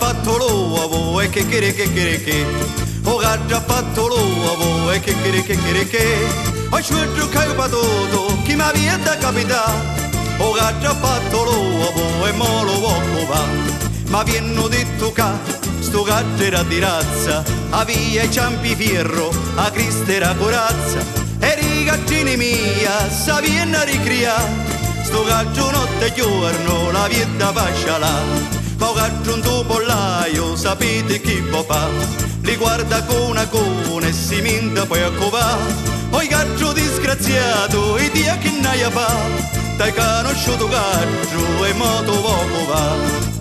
fatto l'uovo e che. O che ha fatto l'uovo e che. Ho scelto che ho patoto, chi mi aveva capitato. O che ha fatto l'uovo e mo lo occupa. Ma vi hanno detto che sto gatto era di razza, a via i ciampi fierro, a Cristo era corazza. E i gattini mia, sa viene a ricreare. Sto gatto notte e giorno la vita pascia là. Ma un gatto un topollaio, sapete chi può fare? Li guarda con una cona e si minta poi a covare. Poi gatto disgraziato, e dia che naia fa. Dai conosciuto gatto e moto poco va.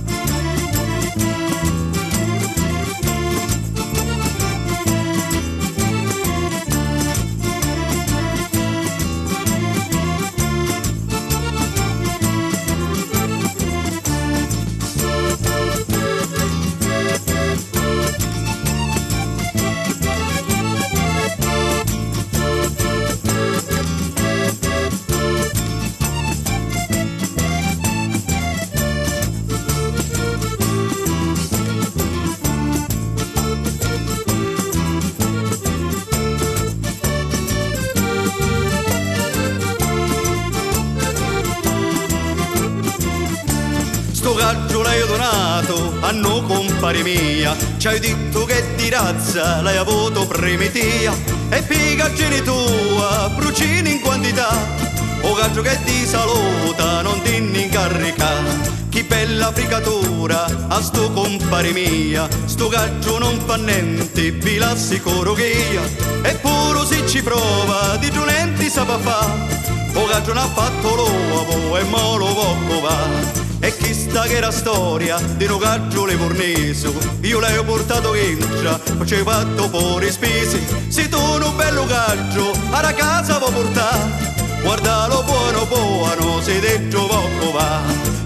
Sto gatto l'hai donato a no compare mia, ci hai detto che di razza l'hai avuto primitia. E piga tua, brucini in quantità, o gatto che ti saluta non ti incarica. Chi bella fricatura a sto compare mia, sto gatto non fa niente, vi l'assicuro che io. Eppure se ci prova di giunenti sa fa, o gatto non ha fatto l'uovo e mo lo poco va. E chi sta che era storia di un gatto le forneso, io l'ho portato in già, ci hai fatto fuori spese. Se tu un bello gatto alla casa vuoi portare, guardalo buono buono, se detto poco va.